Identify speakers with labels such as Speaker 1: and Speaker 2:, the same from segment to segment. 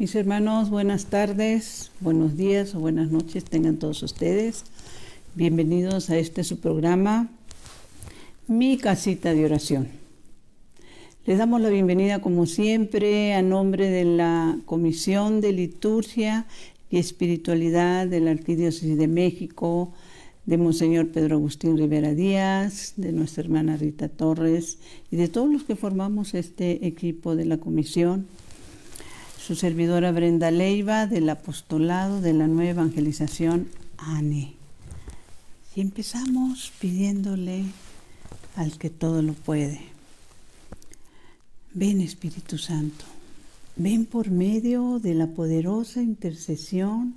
Speaker 1: Mis hermanos, buenas tardes, buenos días o buenas noches tengan todos ustedes. Bienvenidos a este su programa, Mi Casita de Oración. Les damos la bienvenida como siempre a nombre de la Comisión de Liturgia y Espiritualidad de la Arquidiócesis de México, de Monseñor Pedro Agustín Rivera Díaz, de nuestra hermana Rita Torres y de todos los que formamos este equipo de la comisión. Su servidora Brenda Leiva, del Apostolado de la Nueva Evangelización, ANE. Y empezamos pidiéndole al que todo lo puede. Ven, Espíritu Santo, ven por medio de la poderosa intercesión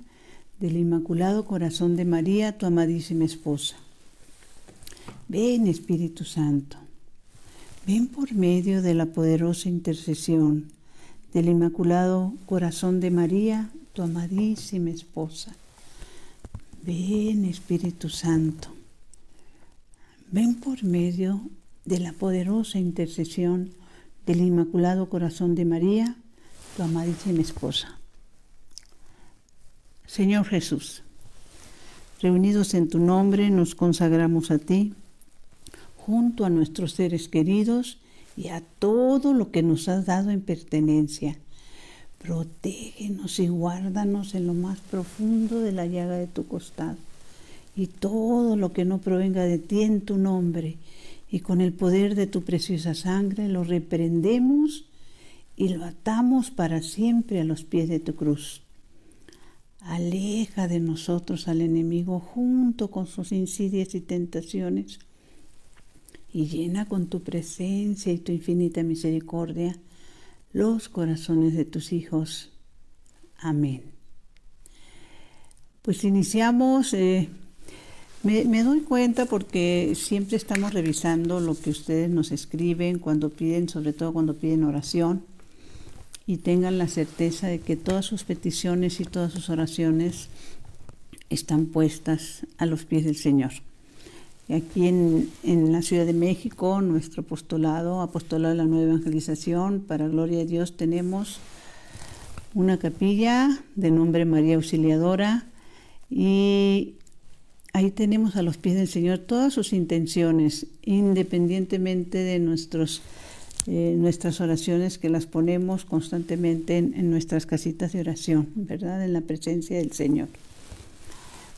Speaker 1: del Inmaculado Corazón de María, tu amadísima esposa. Ven, Espíritu Santo, ven por medio de la poderosa intercesión del Inmaculado Corazón de María, tu amadísima esposa. Ven, Espíritu Santo, ven por medio de la poderosa intercesión del Inmaculado Corazón de María, tu amadísima esposa. Señor Jesús, reunidos en tu nombre, nos consagramos a ti, junto a nuestros seres queridos y a todo lo que nos has dado en pertenencia. Protégenos y guárdanos en lo más profundo de la llaga de tu costado. Y todo lo que no provenga de ti en tu nombre y con el poder de tu preciosa sangre lo reprendemos y lo atamos para siempre a los pies de tu cruz. Aleja de nosotros al enemigo junto con sus insidias y tentaciones, y llena con tu presencia y tu infinita misericordia los corazones de tus hijos. Amén. Pues iniciamos. Me doy cuenta porque siempre estamos revisando lo que ustedes nos escriben cuando piden, sobre todo cuando piden oración, y tengan la certeza de que todas sus peticiones y todas sus oraciones están puestas a los pies del Señor. Y aquí en la Ciudad de México, nuestro apostolado de la Nueva Evangelización, para gloria de Dios, tenemos una capilla de nombre María Auxiliadora, y ahí tenemos a los pies del Señor todas sus intenciones, independientemente de nuestras oraciones, que las ponemos constantemente en nuestras casitas de oración, ¿verdad? En la presencia del Señor.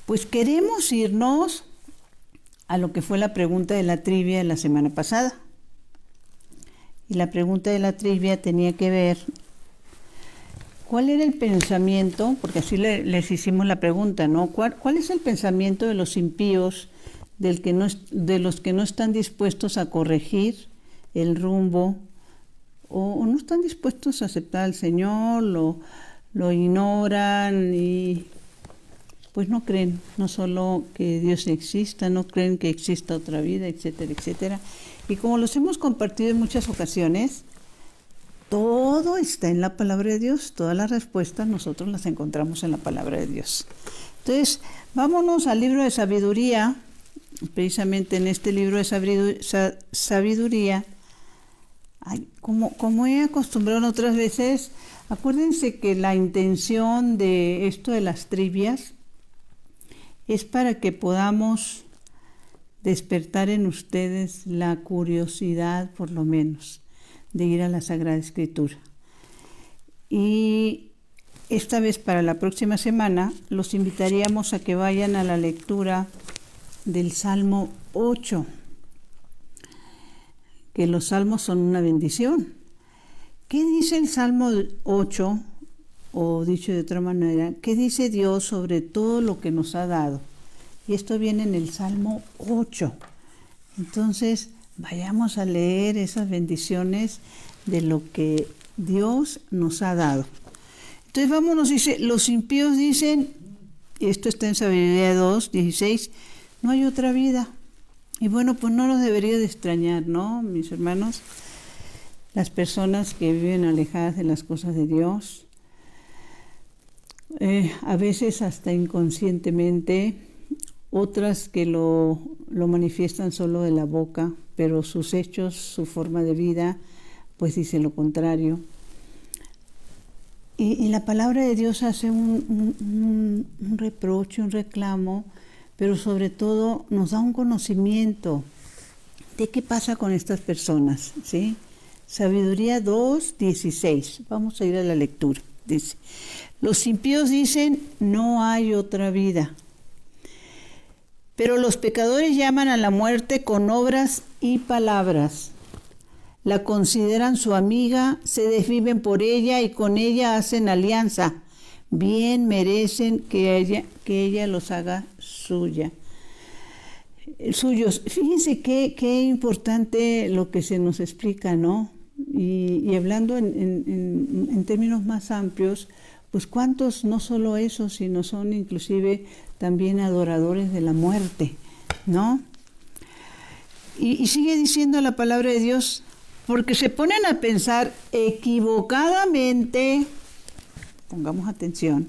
Speaker 1: Pues queremos irnos a lo que fue la pregunta de la trivia de la semana pasada. Y la pregunta de la trivia tenía que ver cuál era el pensamiento, porque así les hicimos la pregunta, ¿no? ¿Cuál es el pensamiento de los impíos, de los que no están dispuestos a corregir el rumbo o no están dispuestos a aceptar al Señor, lo ignoran y pues no creen, no solo que Dios exista, no creen que exista otra vida, etcétera, etcétera. Y como los hemos compartido en muchas ocasiones, todo está en la palabra de Dios, todas las respuestas nosotros las encontramos en la palabra de Dios. Entonces, vámonos al libro de sabiduría. Precisamente en este libro de sabiduría, como he acostumbrado otras veces, acuérdense que la intención de esto de las trivias es para que podamos despertar en ustedes la curiosidad, por lo menos, de ir a la Sagrada Escritura. Y esta vez, para la próxima semana, los invitaríamos a que vayan a la lectura del Salmo 8, que los salmos son una bendición. ¿Qué dice el Salmo 8? O dicho de otra manera, ¿qué dice Dios sobre todo lo que nos ha dado? Y esto viene en el Salmo 8. Entonces, vayamos a leer esas bendiciones de lo que Dios nos ha dado. Entonces, vámonos, dice, los impíos dicen, esto está en Sabiduría 2, 16, no hay otra vida. Y bueno, pues no nos debería de extrañar, ¿no, mis hermanos? Las personas que viven alejadas de las cosas de Dios, a veces hasta inconscientemente, otras que lo manifiestan solo de la boca, pero sus hechos, su forma de vida, pues dice lo contrario. Y la palabra de Dios hace un reproche, un reclamo, pero sobre todo nos da un conocimiento de qué pasa con estas personas, ¿sí? Sabiduría 2:16. Vamos a ir a la lectura. Dice, los impíos dicen, no hay otra vida. Pero los pecadores llaman a la muerte con obras y palabras. La consideran su amiga, se desviven por ella y con ella hacen alianza. Bien merecen que ella los haga suyos. Fíjense qué importante lo que se nos explica, ¿no? Y hablando en términos más amplios, pues cuántos no solo eso, sino son inclusive también adoradores de la muerte, ¿no? Y sigue diciendo la palabra de Dios, porque se ponen a pensar equivocadamente, pongamos atención,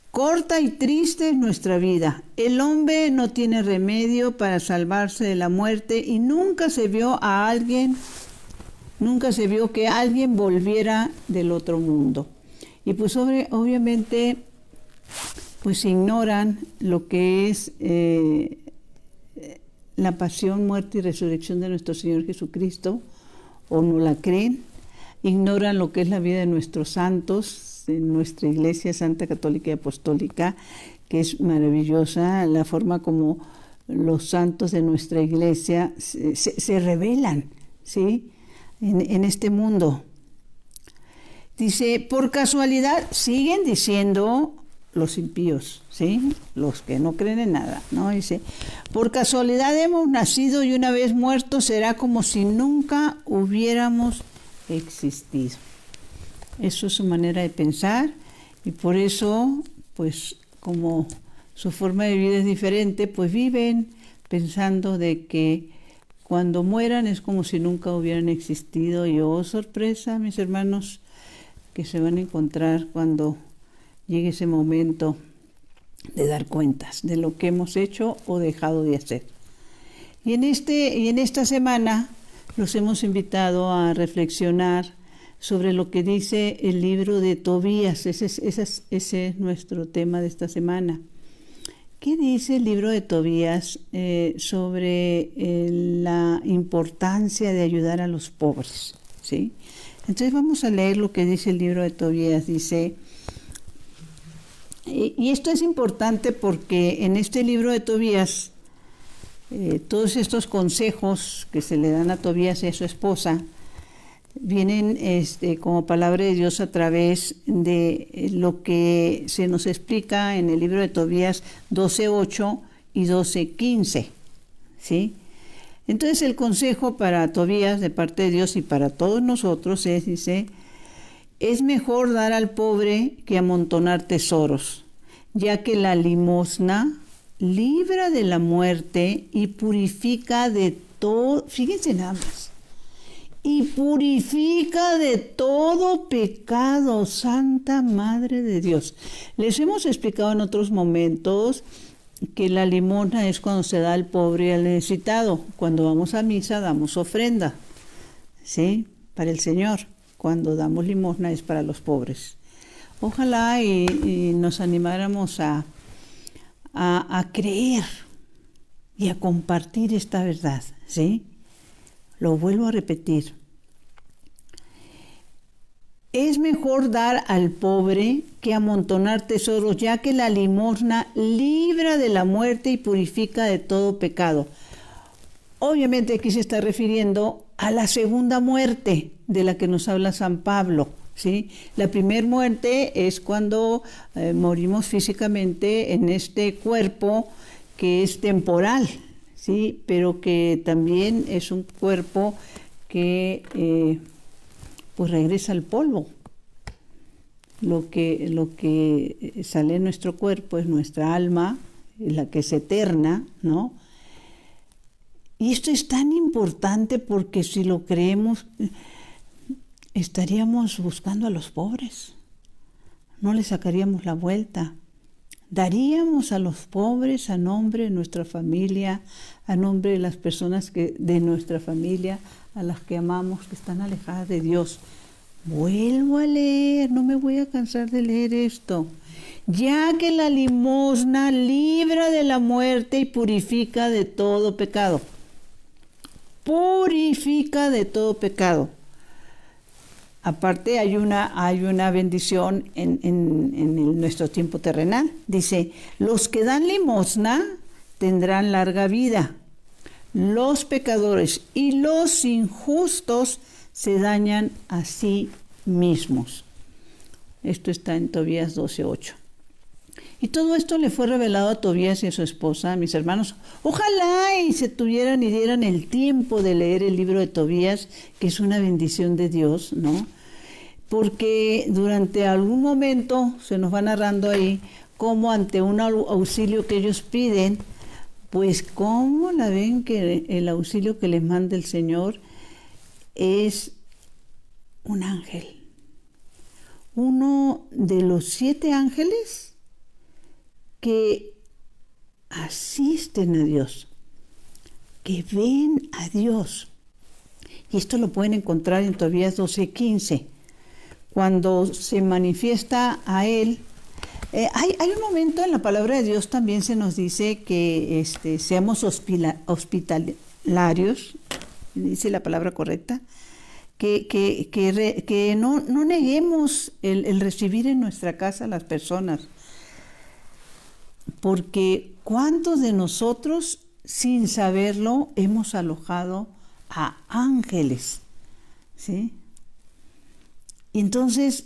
Speaker 1: corta y triste es nuestra vida. El hombre no tiene remedio para salvarse de la muerte y nunca se vio que alguien volviera del otro mundo. Y pues obviamente pues ignoran lo que es la pasión, muerte y resurrección de nuestro Señor Jesucristo, o no la creen, ignoran lo que es la vida de nuestros santos, en nuestra Iglesia Santa Católica y Apostólica, que es maravillosa, la forma como los santos de nuestra Iglesia se revelan, ¿sí?, en este mundo. Dice, por casualidad, siguen diciendo los impíos, ¿sí?, los que no creen en nada, ¿no? Dice, por casualidad hemos nacido y una vez muertos será como si nunca hubiéramos existido. Eso es su manera de pensar y por eso, pues como su forma de vida es diferente, pues viven pensando de que cuando mueran es como si nunca hubieran existido. Y oh, sorpresa, mis hermanos, que se van a encontrar cuando llegue ese momento de dar cuentas de lo que hemos hecho o dejado de hacer. Y en esta semana los hemos invitado a reflexionar sobre lo que dice el libro de Tobías. Ese es nuestro tema de esta semana. ¿Qué dice el libro de Tobías sobre la importancia de ayudar a los pobres? ¿Sí? Entonces vamos a leer lo que dice el libro de Tobías. Dice, y esto es importante porque en este libro de Tobías, todos estos consejos que se le dan a Tobías y a su esposa, vienen como palabra de Dios a través de lo que se nos explica en el libro de Tobías 12:8 y 12:15, ¿sí? Entonces el consejo para Tobías de parte de Dios y para todos nosotros dice, es mejor dar al pobre que amontonar tesoros, ya que la limosna libra de la muerte y purifica de todo, fíjense nada más, y purifica de todo pecado, Santa Madre de Dios. Les hemos explicado en otros momentos que la limosna es cuando se da al pobre y al necesitado. Cuando vamos a misa damos ofrenda, ¿sí?, para el Señor. Cuando damos limosna es para los pobres. Ojalá y nos animáramos a creer y a compartir esta verdad, ¿sí? Lo vuelvo a repetir. Es mejor dar al pobre que amontonar tesoros, ya que la limosna libra de la muerte y purifica de todo pecado. Obviamente aquí se está refiriendo a la segunda muerte de la que nos habla San Pablo, ¿sí? La primera muerte es cuando morimos físicamente en este cuerpo que es temporal, ¿sí?, pero que también es un cuerpo que pues regresa al polvo. Lo que sale en nuestro cuerpo es nuestra alma, la que es eterna, ¿no? Y esto es tan importante porque si lo creemos, estaríamos buscando a los pobres, no les sacaríamos la vuelta. Daríamos a los pobres a nombre de nuestra familia, a nombre de las personas de nuestra familia, a las que amamos, que están alejadas de Dios. Vuelvo a leer, no me voy a cansar de leer esto. Ya que la limosna libra de la muerte y purifica de todo pecado. Purifica de todo pecado. Aparte hay una bendición en nuestro tiempo terrenal. Dice, los que dan limosna tendrán larga vida. Los pecadores y los injustos se dañan a sí mismos. Esto está en Tobías 12:8. Y todo esto le fue revelado a Tobías y a su esposa, mis hermanos. Ojalá y se tuvieran y dieran el tiempo de leer el libro de Tobías, que es una bendición de Dios, ¿no? Porque durante algún momento se nos va narrando ahí cómo ante un auxilio que ellos piden, pues cómo la ven que el auxilio que les manda el Señor es un ángel. Uno de los 7 ángeles que asisten a Dios, que ven a Dios. Y esto lo pueden encontrar en Tobías 12:15, cuando se manifiesta a él. Hay un momento en la palabra de Dios también se nos dice que seamos hospitalarios, dice la palabra correcta, que no neguemos el recibir en nuestra casa a las personas. Porque ¿cuántos de nosotros, sin saberlo, hemos alojado a ángeles? ¿Sí? Y entonces,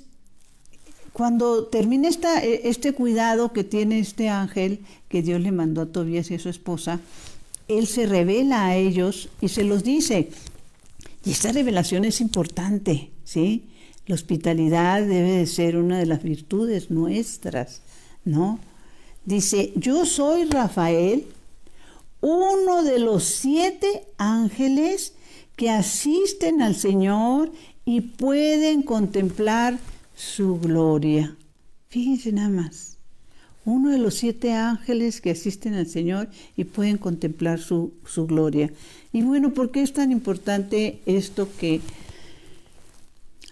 Speaker 1: cuando termina este cuidado que tiene este ángel que Dios le mandó a Tobías y a su esposa, él se revela a ellos y se los dice. Y esta revelación es importante, ¿sí? La hospitalidad debe de ser una de las virtudes nuestras, ¿no? Dice, yo soy Rafael, uno de los 7 ángeles que asisten al Señor y pueden contemplar su gloria. Fíjense nada más, uno de los 7 ángeles que asisten al Señor y pueden contemplar su gloria. Y bueno, ¿por qué es tan importante esto que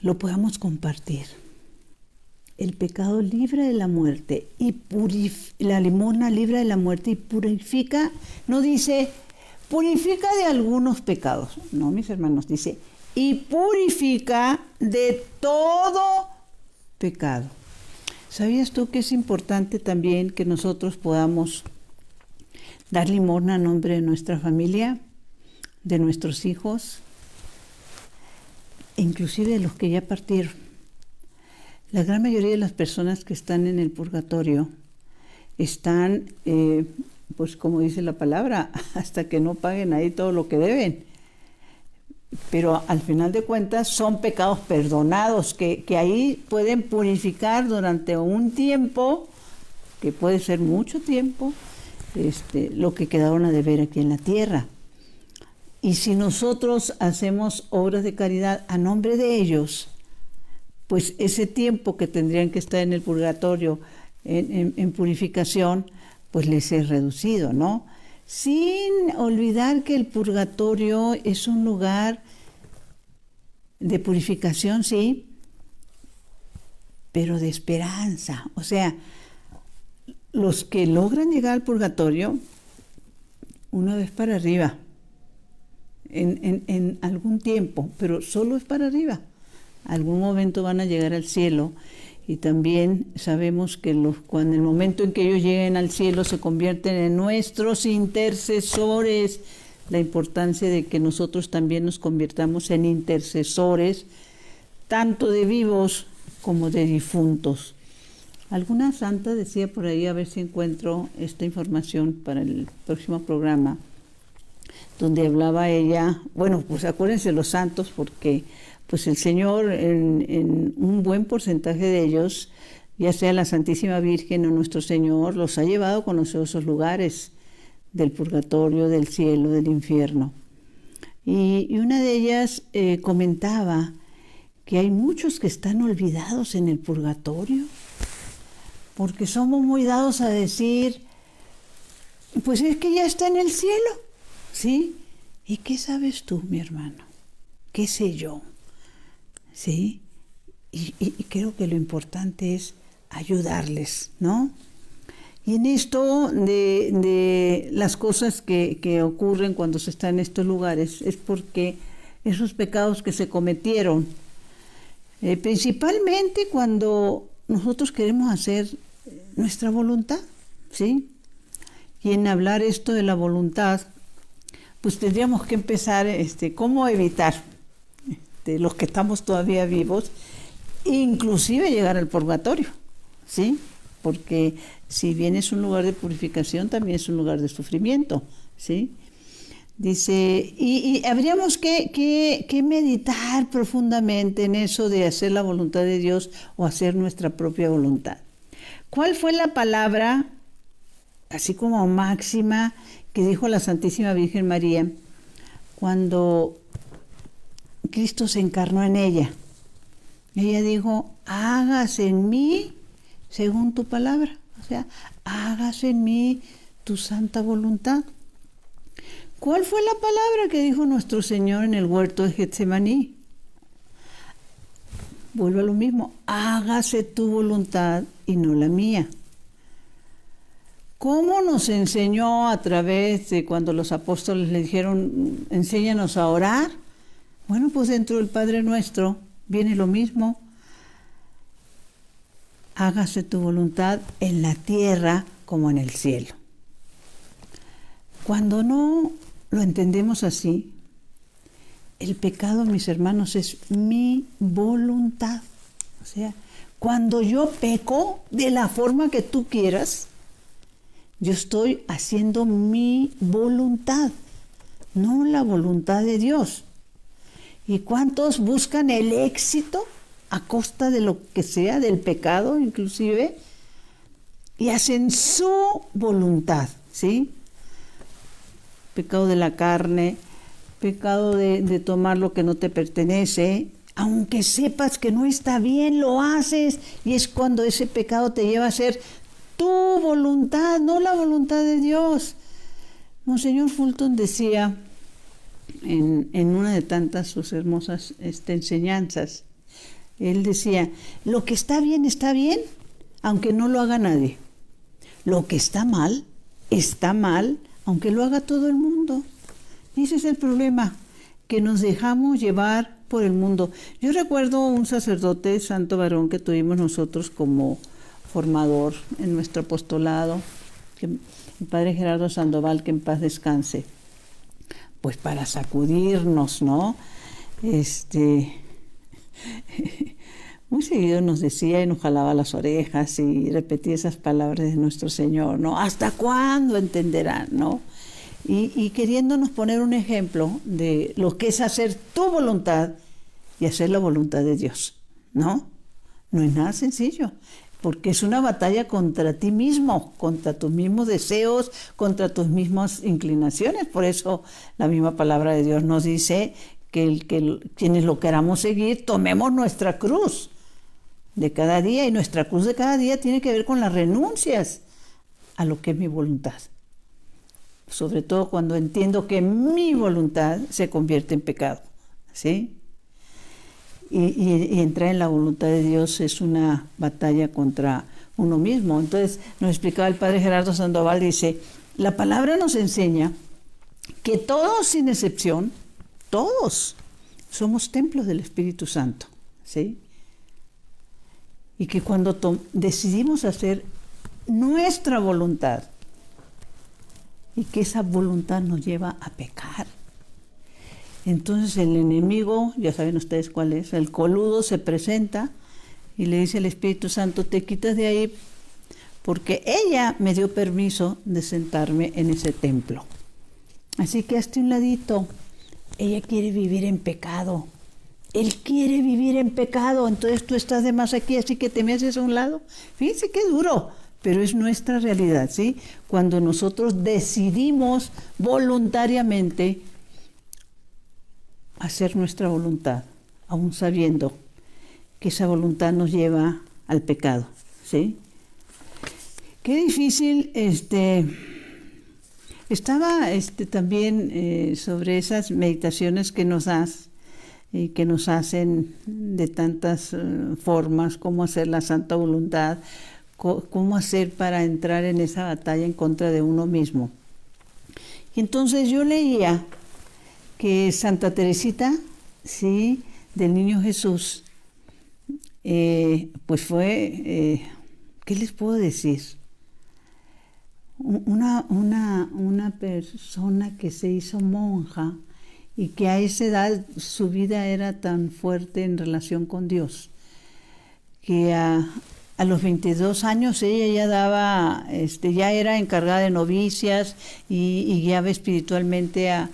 Speaker 1: lo podamos compartir? El pecado libra de la muerte y la limosna libra de la muerte y purifica, no dice purifica de algunos pecados, no, mis hermanos, dice y purifica de todo pecado. ¿Sabías tú que es importante también que nosotros podamos dar limosna a nombre de nuestra familia, de nuestros hijos, inclusive de los que ya partieron? La gran mayoría de las personas que están en el purgatorio están, pues como dice la palabra, hasta que no paguen ahí todo lo que deben. Pero al final de cuentas son pecados perdonados que ahí pueden purificar durante un tiempo, que puede ser mucho tiempo, lo que quedaron a deber aquí en la tierra. Y si nosotros hacemos obras de caridad a nombre de ellos, pues ese tiempo que tendrían que estar en el purgatorio en purificación, pues les es reducido, ¿no? Sin olvidar que el purgatorio es un lugar de purificación, sí, pero de esperanza. O sea, los que logran llegar al purgatorio, una vez para arriba, en algún tiempo, pero solo es para arriba. Algún momento van a llegar al cielo y también sabemos que cuando el momento en que ellos lleguen al cielo se convierten en nuestros intercesores. La importancia de que nosotros también nos convirtamos en intercesores, tanto de vivos como de difuntos. Alguna santa decía por ahí, a ver si encuentro esta información para el próximo programa, donde hablaba ella, bueno, pues acuérdense los santos porque pues el Señor en un buen porcentaje de ellos, ya sea la Santísima Virgen o nuestro Señor, los ha llevado a conocer esos lugares del purgatorio, del cielo, del infierno. Y una de ellas comentaba que hay muchos que están olvidados en el purgatorio, porque somos muy dados a decir, pues es que ya está en el cielo, ¿sí? ¿Y qué sabes tú, mi hermano? ¿Qué sé yo? ¿Sí? y creo que lo importante es ayudarles, ¿no? Y en esto de las cosas que ocurren cuando se está en estos lugares es porque esos pecados que se cometieron, principalmente cuando nosotros queremos hacer nuestra voluntad, ¿sí? Y en hablar esto de la voluntad, pues tendríamos que empezar, cómo evitar, los que estamos todavía vivos, inclusive llegar al purgatorio, ¿sí? Porque si bien es un lugar de purificación, también es un lugar de sufrimiento, ¿sí? Dice, y habríamos que meditar profundamente en eso de hacer la voluntad de Dios o hacer nuestra propia voluntad. ¿Cuál fue la palabra, así como máxima, que dijo la Santísima Virgen María cuando Cristo se encarnó en ella? Ella dijo, hágase en mí según tu palabra. O sea, hágase en mí tu santa voluntad. ¿Cuál fue la palabra que dijo nuestro Señor en el huerto de Getsemaní? Vuelve a lo mismo, hágase tu voluntad y no la mía. ¿Cómo nos enseñó a través de cuando los apóstoles le dijeron, enséñanos a orar? Bueno, pues dentro del Padre Nuestro viene lo mismo. Hágase tu voluntad en la tierra como en el cielo. Cuando no lo entendemos así, el pecado, mis hermanos, es mi voluntad. O sea, cuando yo peco de la forma que tú quieras, yo estoy haciendo mi voluntad, no la voluntad de Dios. ¿Y cuántos buscan el éxito a costa de lo que sea, del pecado inclusive, y hacen su voluntad, ¿sí? Pecado de la carne, pecado de tomar lo que no te pertenece, aunque sepas que no está bien, lo haces, y es cuando ese pecado te lleva a hacer tu voluntad, no la voluntad de Dios. Monseñor Fulton decía en una de tantas sus hermosas enseñanzas, él decía, lo que está bien, aunque no lo haga nadie. Lo que está mal, aunque lo haga todo el mundo. Y ese es el problema, que nos dejamos llevar por el mundo. Yo recuerdo un sacerdote, santo varón, que tuvimos nosotros como formador en nuestro apostolado, el padre Gerardo Sandoval, que en paz descanse, pues para sacudirnos, ¿no? Muy seguido nos decía y nos jalaba las orejas y repetía esas palabras de nuestro Señor, ¿no? ¿Hasta cuándo entenderán, no? Y queriéndonos poner un ejemplo de lo que es hacer tu voluntad y hacer la voluntad de Dios, ¿no? No es nada sencillo, porque es una batalla contra ti mismo, contra tus mismos deseos, contra tus mismas inclinaciones. Por eso la misma palabra de Dios nos dice que quienes lo queramos seguir, tomemos nuestra cruz de cada día, y nuestra cruz de cada día tiene que ver con las renuncias a lo que es mi voluntad. Sobre todo cuando entiendo que mi voluntad se convierte en pecado, ¿sí? Y entrar en la voluntad de Dios es una batalla contra uno mismo. Entonces nos explicaba el padre Gerardo Sandoval, dice, la palabra nos enseña que todos, sin excepción, todos somos templos del Espíritu Santo, ¿sí? Y que cuando decidimos hacer nuestra voluntad, y que esa voluntad nos lleva a pecar, entonces el enemigo, ya saben ustedes cuál es, el coludo se presenta y le dice al Espíritu Santo, te quitas de ahí porque ella me dio permiso de sentarme en ese templo. Así que hazte un ladito. Ella quiere vivir en pecado. Él quiere vivir en pecado. Entonces tú estás de más aquí, así que te me haces a un lado. Fíjense qué duro, pero es nuestra realidad, ¿sí? Cuando nosotros decidimos voluntariamente hacer nuestra voluntad, aún sabiendo que esa voluntad nos lleva al pecado, ¿sí? Qué difícil, estaba también sobre esas meditaciones que nos das, y que nos hacen de tantas formas, cómo hacer la santa voluntad, cómo hacer para entrar en esa batalla en contra de uno mismo. Y entonces yo leía que Santa Teresita, sí, del Niño Jesús, pues fue, ¿qué les puedo decir? Una persona que se hizo monja y que a esa edad su vida era tan fuerte en relación con Dios, que a los 22 años ella ya daba, ya era encargada de novicias y guiaba espiritualmente a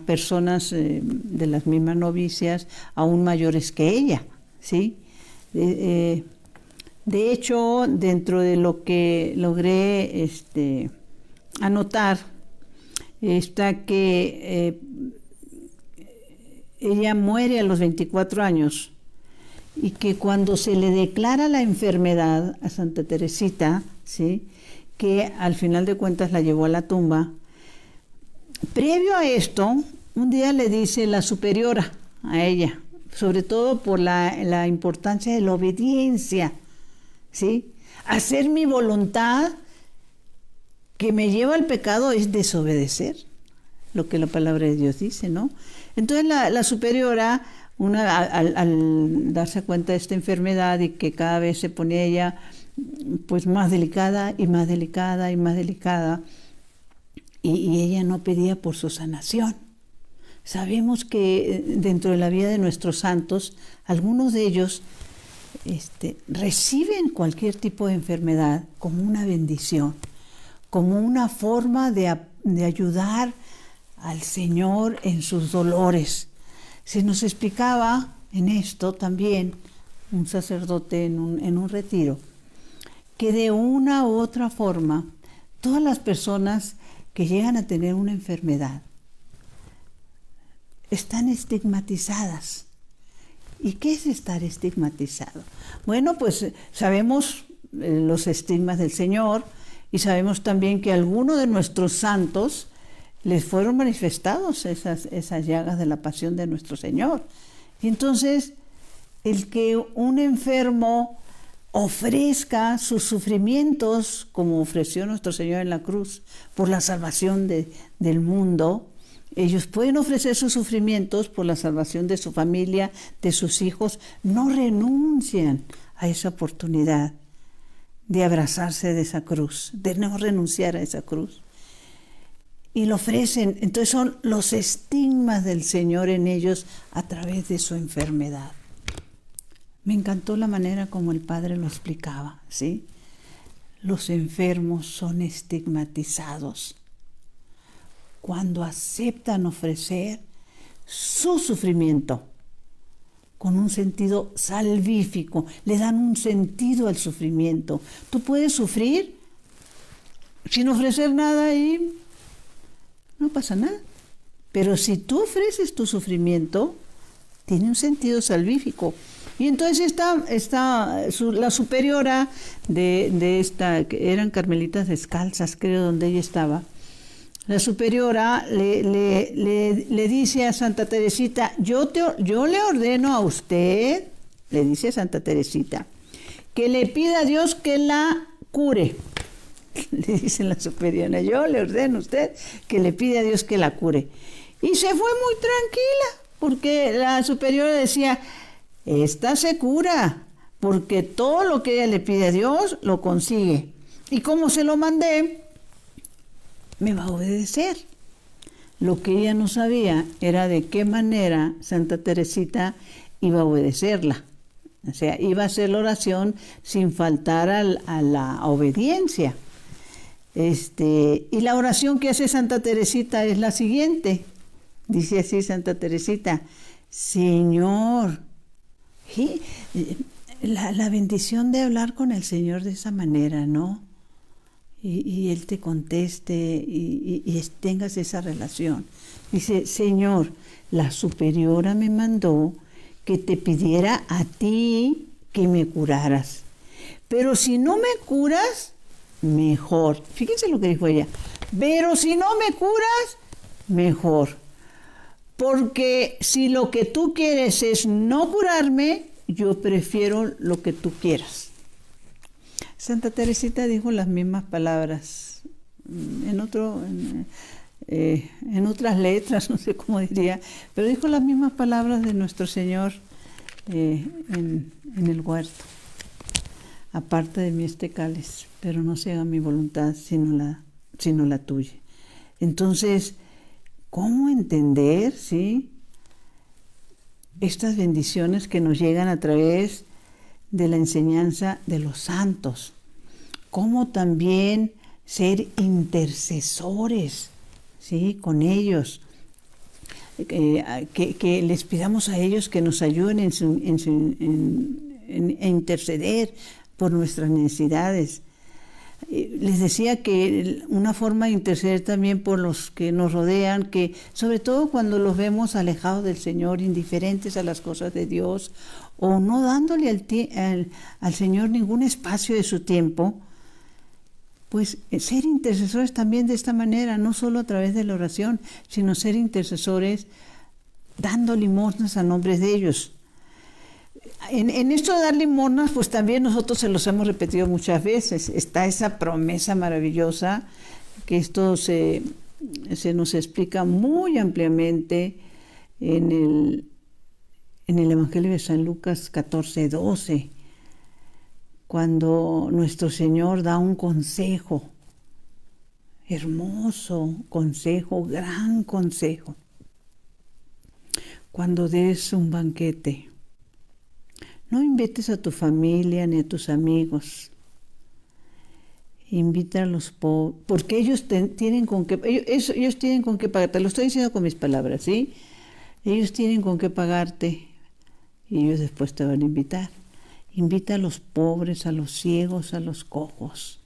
Speaker 1: personas de las mismas novicias, aún mayores que ella, ¿sí? De hecho, dentro de lo que logré anotar, está que ella muere a los 24 años y que cuando se le declara la enfermedad a Santa Teresita, ¿sí?, que al final de cuentas la llevó a la tumba, previo a esto, un día le dice la superiora a ella, sobre todo por la importancia de la obediencia, ¿sí? Hacer mi voluntad que me lleva al pecado es desobedecer lo que la palabra de Dios dice, ¿no? Entonces la superiora, al darse cuenta de esta enfermedad y que cada vez se ponía ella pues más delicada y más delicada y más delicada, y ella no pedía por su sanación. Sabemos que dentro de la vida de nuestros santos, algunos de ellos reciben cualquier tipo de enfermedad como una bendición, como una forma de ayudar al Señor en sus dolores. Se nos explicaba en esto también un sacerdote en un retiro, que de una u otra forma, todas las personas que llegan a tener una enfermedad están estigmatizadas. ¿Y qué es estar estigmatizado? Bueno, pues sabemos los estigmas del Señor y sabemos también que a algunos de nuestros santos les fueron manifestados esas llagas de la pasión de nuestro Señor. Y entonces, el que un enfermo ofrezca sus sufrimientos, como ofreció nuestro Señor en la cruz, por la salvación del mundo, ellos pueden ofrecer sus sufrimientos por la salvación de su familia, de sus hijos, no renuncian a esa oportunidad de abrazarse de esa cruz, de no renunciar a esa cruz. Y lo ofrecen, entonces son los estigmas del Señor en ellos a través de su enfermedad. Me encantó la manera como el Padre lo explicaba, ¿sí? Los enfermos son estigmatizados cuando aceptan ofrecer su sufrimiento con un sentido salvífico, le dan un sentido al sufrimiento. Tú puedes sufrir sin ofrecer nada y no pasa nada. Pero si tú ofreces tu sufrimiento, tiene un sentido salvífico. Y entonces la superiora de esta, que eran carmelitas descalzas, creo, donde ella estaba, la superiora le dice a Santa Teresita, yo le ordeno a usted, le dice Santa Teresita, que le pida a Dios que la cure. Le dice la superiora, yo le ordeno a usted que le pida a Dios que la cure. Y se fue muy tranquila, porque la superiora decía, esta se cura, porque todo lo que ella le pide a Dios lo consigue. Y como se lo mandé, me va a obedecer. Lo que ella no sabía era de qué manera Santa Teresita iba a obedecerla. O sea, iba a hacer la oración sin faltar a la obediencia. Y la oración que hace Santa Teresita es la siguiente. Dice así Santa Teresita, Señor, ¿sí? La bendición de hablar con el Señor de esa manera, ¿no? Y Él te conteste y tengas esa relación. Dice, Señor, la superiora me mandó que te pidiera a ti que me curaras. Pero si no me curas, mejor. Fíjense lo que dijo ella. Pero si no me curas, mejor. porque si lo que tú quieres es no curarme, yo prefiero lo que tú quieras. Santa Teresita dijo las mismas palabras en otras letras, no sé cómo diría, pero dijo las mismas palabras de nuestro Señor en el huerto. Aparte de mí este cáliz, pero no se haga mi voluntad sino la tuya. Entonces, ¿cómo entender, sí, estas bendiciones que nos llegan a través de la enseñanza de los santos? ¿Cómo también ser intercesores, sí, con ellos? Que les pidamos a ellos que nos ayuden en interceder por nuestras necesidades. Les decía que una forma de interceder también por los que nos rodean, que sobre todo cuando los vemos alejados del Señor, indiferentes a las cosas de Dios, o no dándole al Señor ningún espacio de su tiempo, pues ser intercesores también de esta manera, no solo a través de la oración, sino ser intercesores dando limosnas a nombre de ellos. En esto de dar limosnas, pues también nosotros se los hemos repetido muchas veces. Está esa promesa maravillosa, que esto se nos explica muy ampliamente en el Evangelio de San Lucas 14:12, cuando nuestro Señor da un consejo, hermoso consejo, gran consejo. Cuando des un banquete, no invites a tu familia ni a tus amigos. Invita a los pobres, porque ellos tienen con qué pagar. Te lo estoy diciendo con mis palabras, ¿sí? Ellos tienen con qué pagarte y ellos después te van a invitar. Invita a los pobres, a los ciegos, a los cojos.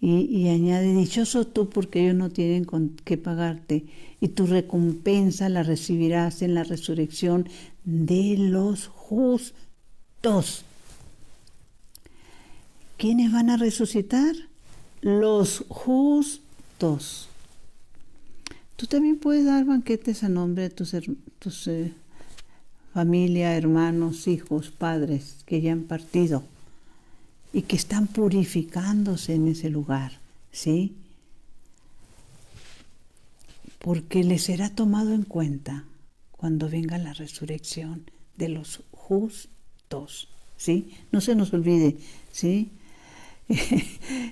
Speaker 1: Y añade, dichoso tú porque ellos no tienen con qué pagarte, y tu recompensa la recibirás en la resurrección de los justos. ¿Quiénes van a resucitar? Los justos. Tú también puedes dar banquetes a nombre de tus familia, hermanos, hijos, padres que ya han partido y que están purificándose en ese lugar, ¿sí? Porque les será tomado en cuenta cuando venga la resurrección de los justos, ¿sí? No se nos olvide, ¿sí?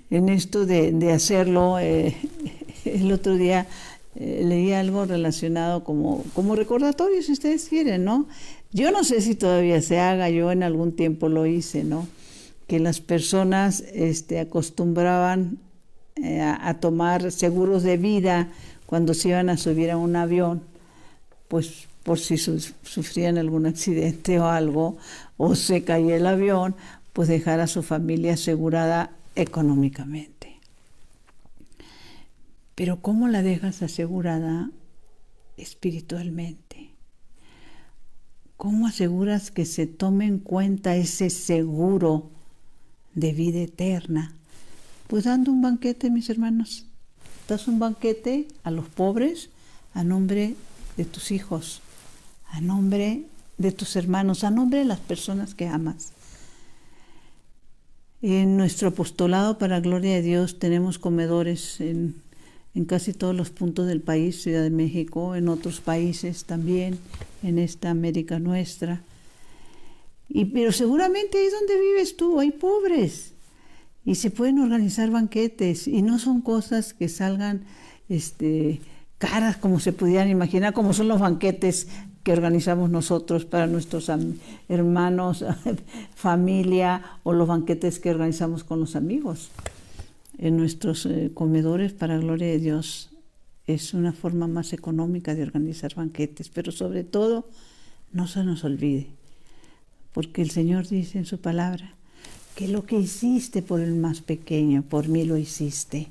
Speaker 1: En esto de hacerlo, el otro día leí algo relacionado como recordatorio, si ustedes quieren, ¿no? Yo no sé si todavía se haga, yo en algún tiempo lo hice, ¿no? Que las personas acostumbraban a tomar seguros de vida cuando se iban a subir a un avión, pues por si sufrían algún accidente o algo, o se caía el avión, pues dejar a su familia asegurada económicamente. Pero ¿cómo la dejas asegurada espiritualmente? ¿Cómo aseguras que se tome en cuenta ese seguro de vida eterna? Pues dando un banquete, mis hermanos. Das un banquete a los pobres a nombre de tus hijos, a nombre de tus hermanos, a nombre de las personas que amas. En nuestro apostolado para gloria de Dios tenemos comedores en casi todos los puntos del país, Ciudad de México, en otros países también, en esta América nuestra. Pero seguramente ahí donde vives tú hay pobres y se pueden organizar banquetes y no son cosas que salgan caras como se pudieran imaginar, como son los banquetes que organizamos nosotros para nuestros hermanos, familia, o los banquetes que organizamos con los amigos. En nuestros comedores para gloria de Dios es una forma más económica de organizar banquetes, pero sobre todo no se nos olvide, porque el Señor dice en su palabra que lo que hiciste por el más pequeño, por mí lo hiciste,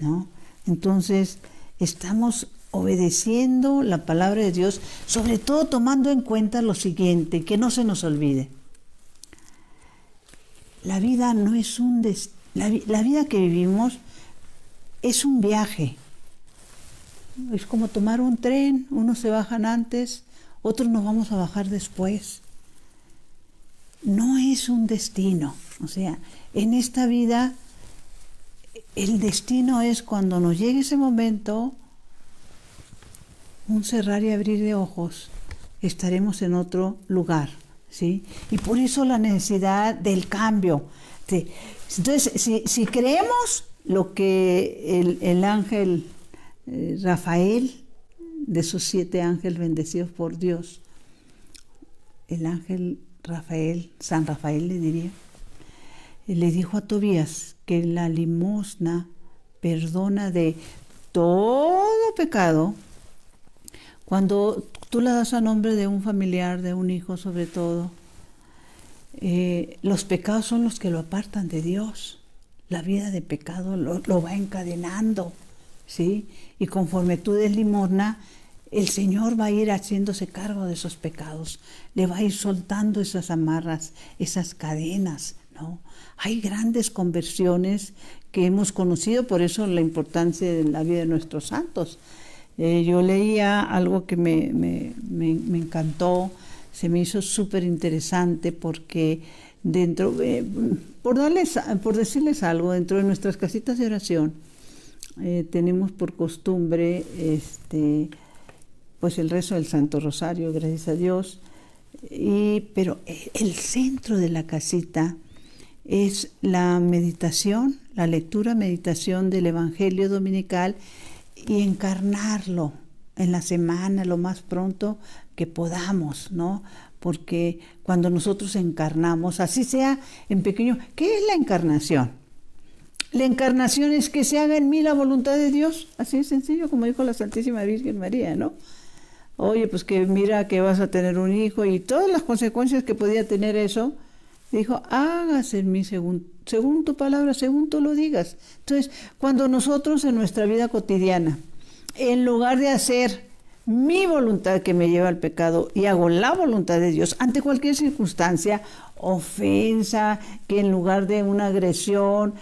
Speaker 1: ¿no? Entonces estamos obedeciendo la palabra de Dios, sobre todo tomando en cuenta lo siguiente, que no se nos olvide. La vida no es la vida que vivimos es un viaje. Es como tomar un tren, unos se bajan antes, otros nos vamos a bajar después. No es un destino, o sea, en esta vida el destino es cuando nos llegue ese momento, un cerrar y abrir de ojos, estaremos en otro lugar, ¿sí? Y por eso la necesidad del cambio. ¿Sí? Entonces, si creemos lo que el ángel Rafael, de esos 7 ángeles bendecidos por Dios, el ángel Rafael, San Rafael le diría, le dijo a Tobías que la limosna perdona de todo pecado. Cuando tú la das a nombre de un familiar, de un hijo sobre todo, los pecados son los que lo apartan de Dios. La vida de pecado lo va encadenando, ¿sí? Y conforme tú des limosna, el Señor va a ir haciéndose cargo de esos pecados, le va a ir soltando esas amarras, esas cadenas, ¿no? Hay grandes conversiones que hemos conocido, por eso la importancia de la vida de nuestros santos. Yo leía algo que me encantó, se me hizo súper interesante porque dentro, por decirles algo, dentro de nuestras casitas de oración tenemos por costumbre pues el rezo del Santo Rosario, gracias a Dios, pero el centro de la casita es la meditación, la lectura, meditación del Evangelio dominical y encarnarlo en la semana lo más pronto que podamos, ¿no? Porque cuando nosotros encarnamos, así sea en pequeño, ¿qué es la encarnación? La encarnación es que se haga en mí la voluntad de Dios, así de sencillo, como dijo la Santísima Virgen María, ¿no? Oye, pues que mira que vas a tener un hijo y todas las consecuencias que podía tener eso, dijo, hágase en mí según tu palabra, según tú lo digas. Entonces, cuando nosotros en nuestra vida cotidiana, en lugar de hacer mi voluntad que me lleva al pecado y hago la voluntad de Dios ante cualquier circunstancia, ofensa, que en lugar de una agresión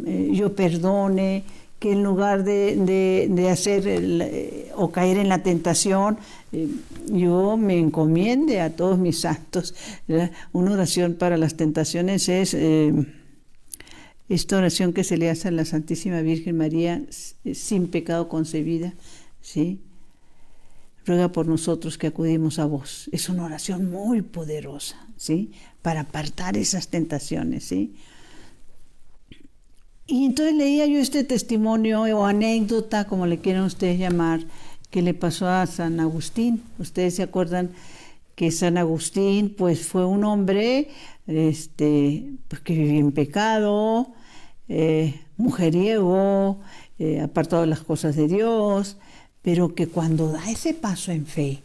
Speaker 1: yo perdone, que en lugar de hacer o caer en la tentación, yo me encomiende a todos mis santos. Una oración para las tentaciones es esta oración que se le hace a la Santísima Virgen María, sin pecado concebida, ¿sí? Ruega por nosotros que acudimos a vos. Es una oración muy poderosa, ¿sí? Para apartar esas tentaciones, ¿sí? Y entonces leía yo este testimonio o anécdota, como le quieran ustedes llamar, que le pasó a San Agustín. Ustedes se acuerdan que San Agustín pues fue un hombre pues, que vivía en pecado, mujeriego, apartado de las cosas de Dios, pero que cuando da ese paso en fe,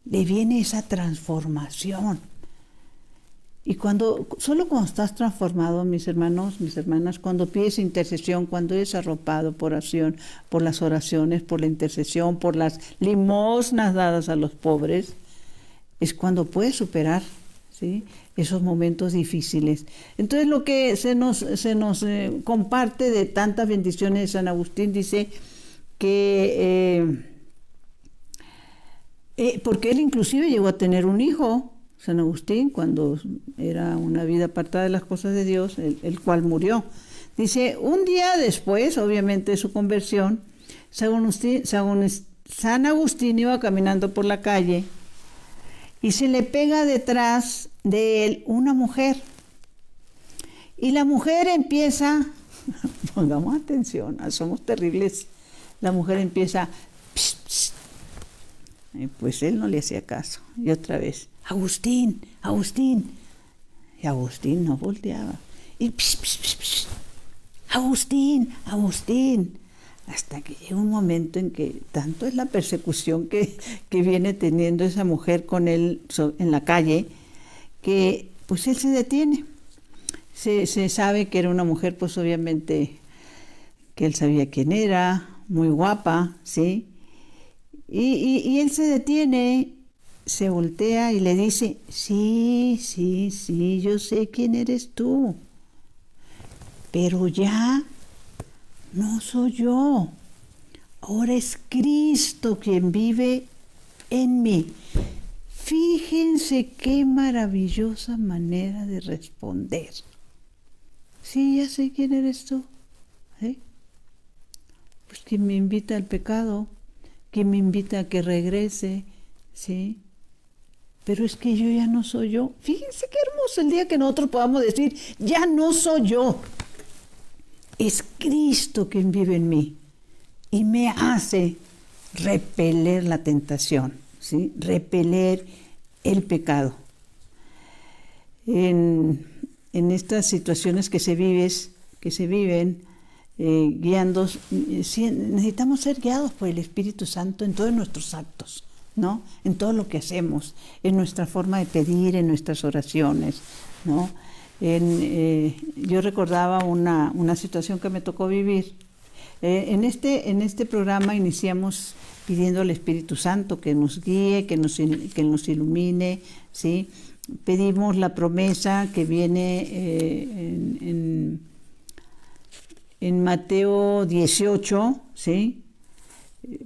Speaker 1: le viene esa transformación. Y solo cuando estás transformado, mis hermanos, mis hermanas, cuando pides intercesión, cuando eres arropado por oración, por las oraciones, por la intercesión, por las limosnas dadas a los pobres, es cuando puedes superar, ¿sí?, esos momentos difíciles. Entonces lo que se nos comparte de tantas bendiciones de San Agustín, dice que, porque él inclusive llegó a tener un hijo, San Agustín, cuando era una vida apartada de las cosas de Dios, el cual murió. Dice, un día después, obviamente, de su conversión, San Agustín iba caminando por la calle y se le pega detrás de él una mujer. Y la mujer empieza, pongamos atención, somos terribles, la mujer empieza, pss, pss. Pues él no le hacía caso. Y otra vez, Agustín, Agustín. Y Agustín no volteaba. Y psh, psh, psh, psh. Agustín, Agustín. Hasta que llega un momento en que tanto es la persecución que viene teniendo esa mujer con él en la calle, que pues él se detiene. Se sabe que era una mujer, pues obviamente que él sabía quién era, muy guapa, ¿sí? Y él se detiene, se voltea y le dice, sí, sí, sí, yo sé quién eres tú, pero ya no soy yo. ahora es Cristo quien vive en mí. Fíjense qué maravillosa manera de responder. Sí, ya sé quién eres tú. ¿Eh? Pues quien me invita al pecado, quien me invita a que regrese, ¿sí? Pero es que yo ya no soy yo. Fíjense qué hermoso el día que nosotros podamos decir, ya no soy yo. Es Cristo quien vive en mí y me hace repeler la tentación, ¿sí? Repeler el pecado. En estas situaciones que se viven, guiando, necesitamos ser guiados por el Espíritu Santo en todos nuestros actos, ¿no? En todo lo que hacemos, en nuestra forma de pedir, en nuestras oraciones, ¿no? Yo recordaba una situación que me tocó vivir. En este programa iniciamos pidiendo al Espíritu Santo que nos guíe, que nos ilumine, ¿sí? Pedimos la promesa que viene en Mateo 18, ¿sí?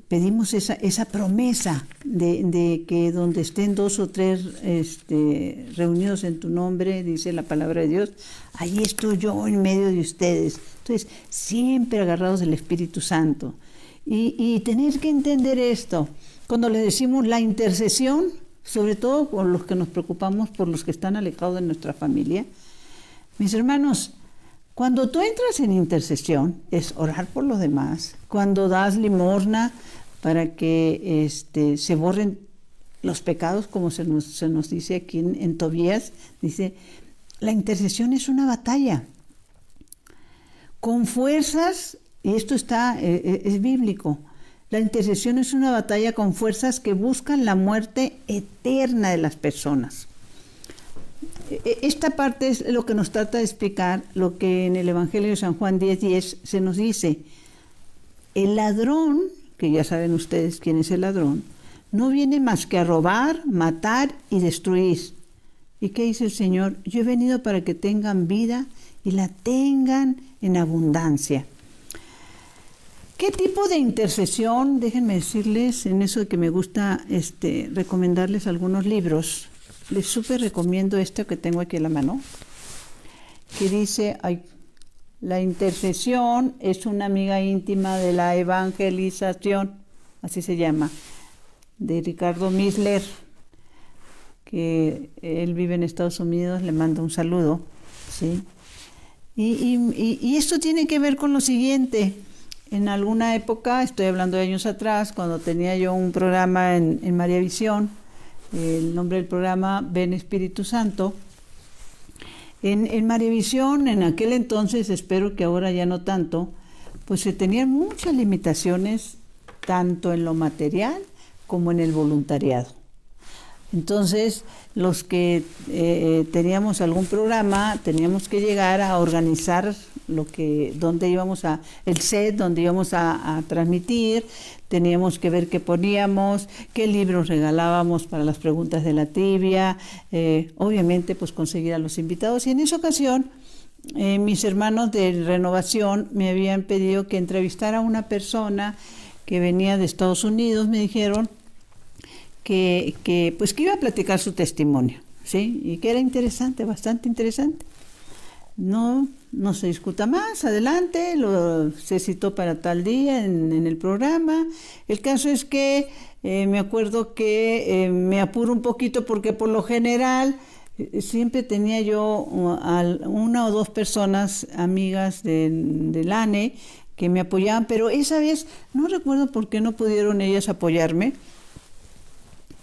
Speaker 1: Pedimos esa promesa de que donde estén 2 o 3 reunidos en tu nombre, dice la palabra de Dios, ahí estoy yo en medio de ustedes. Entonces, siempre agarrados del Espíritu Santo. Y tener que entender esto, cuando le decimos la intercesión, sobre todo por los que nos preocupamos por los que están alejados de nuestra familia, mis hermanos, cuando tú entras en intercesión, es orar por los demás. Cuando das limosna para que se borren los pecados, como se nos dice aquí en Tobías, dice, la intercesión es una batalla. Con fuerzas, y esto es bíblico, la intercesión es una batalla con fuerzas que buscan la muerte eterna de las personas. Esta parte es lo que nos trata de explicar lo que en el Evangelio de San Juan 10:10 se nos dice. El ladrón, que ya saben ustedes quién es el ladrón, no viene más que a robar, matar y destruir. ¿Y qué dice el Señor? Yo he venido para que tengan vida y la tengan en abundancia. ¿Qué tipo de intercesión? Déjenme decirles, en eso de que me gusta recomendarles algunos libros. Les súper recomiendo este que tengo aquí en la mano, que dice, la intercesión es una amiga íntima de la evangelización, así se llama, de Ricardo Misler, que él vive en Estados Unidos, le mando un saludo, ¿sí? Y esto tiene que ver con lo siguiente. En alguna época, estoy hablando de años atrás, cuando tenía yo un programa en María Visión, el nombre del programa Ven Espíritu Santo. En María Visión, en aquel entonces, espero que ahora ya no tanto, pues se tenían muchas limitaciones, tanto en lo material como en el voluntariado. Entonces, los que teníamos algún programa, teníamos que llegar a organizar dónde íbamos el set, donde íbamos a transmitir, teníamos que ver qué poníamos, qué libros regalábamos para las preguntas de la trivia, obviamente pues conseguir a los invitados. Y en esa ocasión, mis hermanos de Renovación me habían pedido que entrevistara a una persona que venía de Estados Unidos, me dijeron, que iba a platicar su testimonio, ¿sí? Y que era interesante, bastante interesante. No se discuta más, adelante, se citó para tal día en el programa. El caso es que me acuerdo que me apuro un poquito porque por lo general siempre tenía yo una o dos personas amigas del ANE que me apoyaban, pero esa vez no recuerdo por qué no pudieron ellas apoyarme.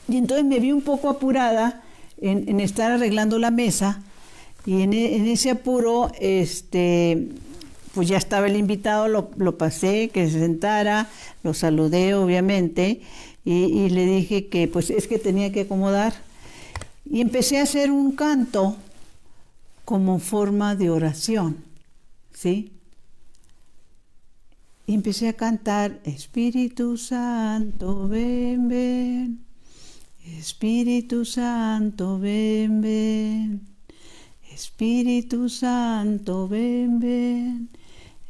Speaker 1: Y entonces me vi un poco apurada en estar arreglando la mesa y en ese apuro, pues ya estaba el invitado, lo pasé, que se sentara, lo saludé obviamente y le dije que pues es que tenía que acomodar y empecé a hacer un canto como forma de oración, ¿sí? Y empecé a cantar, Espíritu Santo, ven, ven. Espíritu Santo, ven, ven. Espíritu Santo, ven, ven.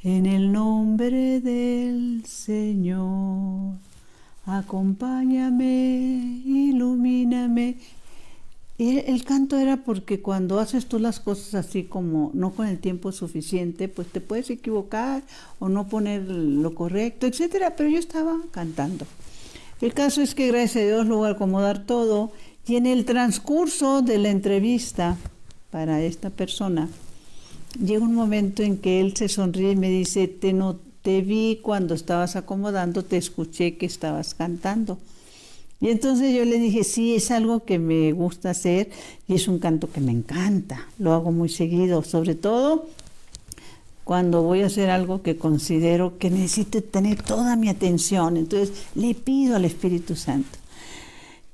Speaker 1: En el nombre del Señor, acompáñame, ilumíname. Y el canto era porque cuando haces tú las cosas así como no con el tiempo suficiente, pues te puedes equivocar o no poner lo correcto, etcétera. Pero yo estaba cantando. El caso es que gracias a Dios logré acomodar todo y en el transcurso de la entrevista para esta persona llega un momento en que él se sonríe y me dice, te vi cuando estabas acomodando, te escuché que estabas cantando. Y entonces yo le dije, sí, es algo que me gusta hacer y es un canto que me encanta, lo hago muy seguido, sobre todo cuando voy a hacer algo que considero que necesito tener toda mi atención. Entonces le pido al Espíritu Santo.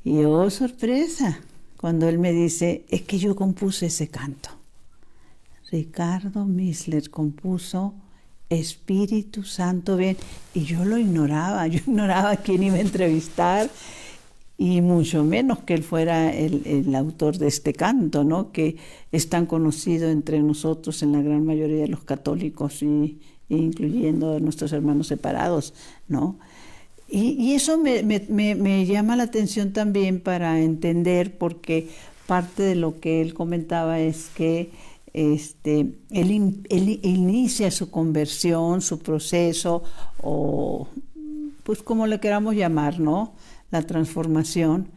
Speaker 1: Y oh, sorpresa, cuando él me dice, es que yo compuse ese canto. Ricardo Misler compuso Espíritu Santo, ven. Y yo ignoraba quién iba a entrevistar y mucho menos que él fuera el autor de este canto, ¿no? Que es tan conocido entre nosotros, en la gran mayoría de los católicos, incluyendo a nuestros hermanos separados, ¿no? Y eso me llama la atención también para entender, porque parte de lo que él comentaba es que él inicia su conversión, su proceso, o pues como le queramos llamar, ¿no? La transformación,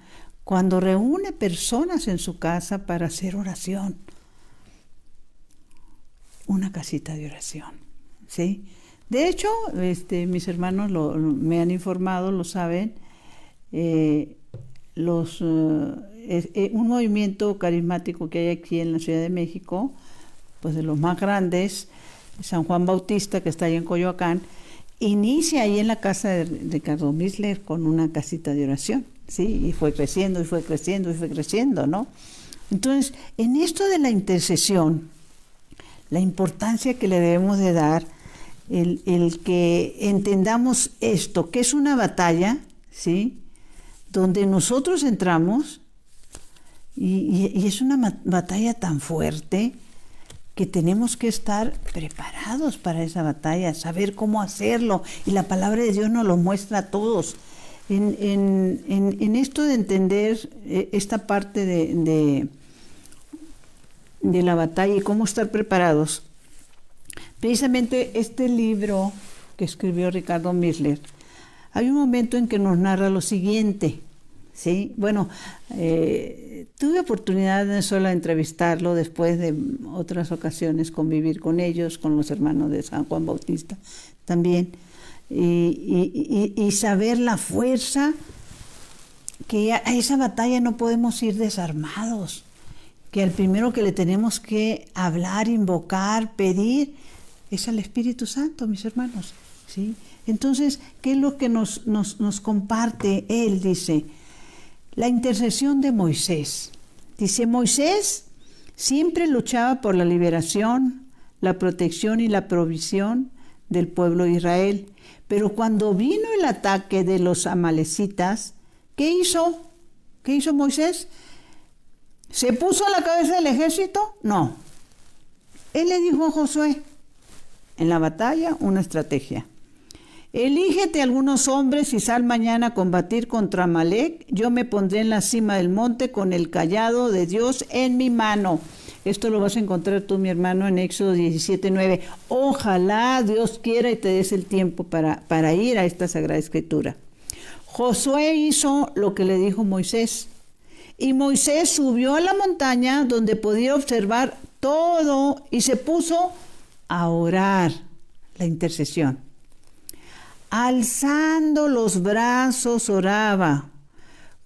Speaker 1: cuando reúne personas en su casa para hacer oración. Una casita de oración, ¿sí? De hecho, mis hermanos me han informado, lo saben, un movimiento carismático que hay aquí en la Ciudad de México, pues de los más grandes, San Juan Bautista, que está ahí en Coyoacán, inicia ahí en la casa de Ricardo Misler con una casita de oración, ¿sí? Y fue creciendo, y fue creciendo, y fue creciendo, ¿no? Entonces, en esto de la intercesión, la importancia que le debemos de dar, el que entendamos esto, que es una batalla, ¿sí? Donde nosotros entramos, y es una batalla tan fuerte que tenemos que estar preparados para esa batalla, saber cómo hacerlo, y la palabra de Dios nos lo muestra a todos. En esto de entender esta parte de la batalla y cómo estar preparados, precisamente este libro que escribió Ricardo Misler, hay un momento en que nos narra lo siguiente, ¿sí? Bueno, tuve oportunidad de solo entrevistarlo, después de otras ocasiones convivir con ellos, con los hermanos de San Juan Bautista también, y saber la fuerza que a esa batalla no podemos ir desarmados, que al primero que le tenemos que hablar, invocar, pedir, es al Espíritu Santo, mis hermanos, ¿sí? Entonces, ¿qué es lo que nos comparte él? Dice, la intercesión de Moisés. Dice, Moisés siempre luchaba por la liberación, la protección y la provisión del pueblo de Israel. Pero cuando vino el ataque de los amalecitas, ¿qué hizo? ¿Qué hizo Moisés? ¿Se puso a la cabeza del ejército? No. Él le dijo a Josué, en la batalla, una estrategia. Elígete algunos hombres y sal mañana a combatir contra Amalec. Yo me pondré en la cima del monte con el cayado de Dios en mi mano. Esto lo vas a encontrar tú, mi hermano, en Éxodo 17:9. Ojalá Dios quiera y te des el tiempo para ir a esta Sagrada Escritura. Josué hizo lo que le dijo Moisés. Y Moisés subió a la montaña donde podía observar todo y se puso a orar, la intercesión. Alzando los brazos oraba.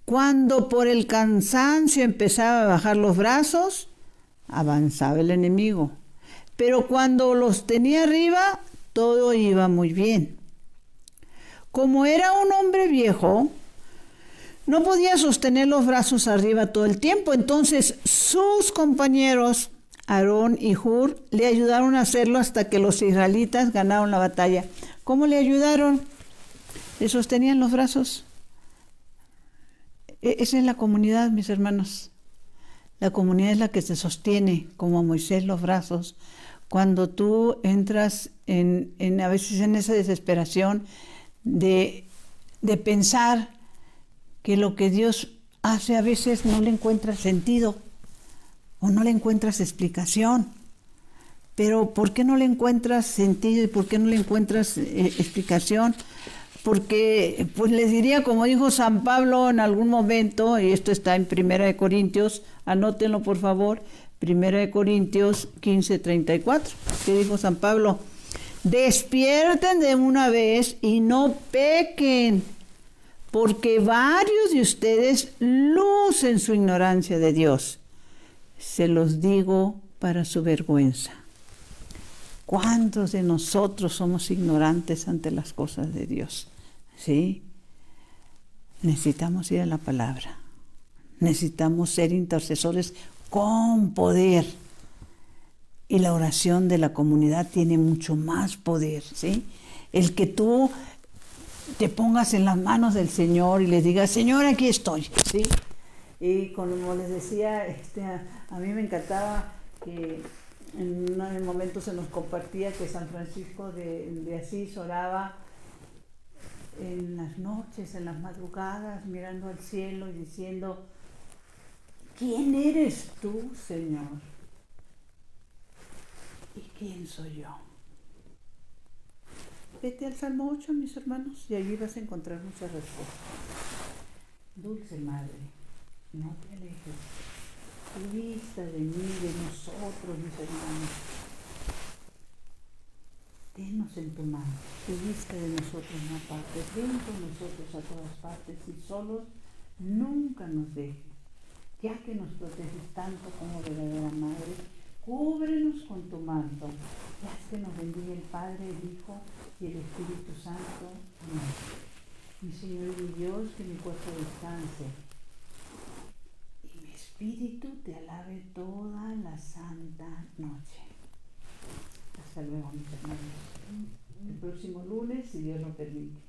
Speaker 1: Cuando por el cansancio empezaba a bajar los brazos, avanzaba el enemigo. Pero cuando los tenía arriba, todo iba muy bien. Como era un hombre viejo, no podía sostener los brazos arriba todo el tiempo. Entonces sus compañeros, Aarón y Hur, le ayudaron a hacerlo hasta que los israelitas ganaron la batalla. ¿Cómo le ayudaron? Le sostenían los brazos. Esa es la comunidad, mis hermanos. La comunidad es la que se sostiene, como Moisés, los brazos. cuando tú entras a veces en esa desesperación de pensar que lo que Dios hace a veces no le encuentras sentido o no le encuentras explicación. Pero ¿por qué no le encuentras sentido y por qué no le encuentras explicación? Porque, pues les diría, como dijo San Pablo en algún momento, y esto está en 1 Corintios, anótenlo por favor, 1 Corintios 15:34, ¿qué dijo San Pablo? Despierten de una vez y no pequen, porque varios de ustedes lucen su ignorancia de Dios. Se los digo para su vergüenza. ¿Cuántos de nosotros somos ignorantes ante las cosas de Dios? ¿Sí? Necesitamos ir a la palabra. Necesitamos ser intercesores con poder. Y la oración de la comunidad tiene mucho más poder, ¿sí? El que tú te pongas en las manos del Señor y le digas, Señor, aquí estoy, ¿sí? Y como les decía, a mí me encantaba que en un momento se nos compartía que San Francisco de Asís oraba en las noches, en las madrugadas, mirando al cielo y diciendo, ¿quién eres tú, Señor? ¿Y quién soy yo? Vete al Salmo 8, mis hermanos, y allí vas a encontrar muchas respuestas. Dulce Madre, no te alejes. Tu vista de mí, de nosotros, mis hermanos. Tenos en tu mano, tu vista de nosotros no apartes, ven con nosotros a todas partes y solos nunca nos dejes, ya que nos proteges tanto como verdadera Madre, cúbrenos con tu manto y haz que nos bendiga el Padre, el Hijo y el Espíritu Santo. Amén. Mi Señor y mi Dios, que mi cuerpo descanse y mi espíritu te alabe toda la santa noche. Hasta luego, mis hermanos. El próximo lunes, si Dios lo permite.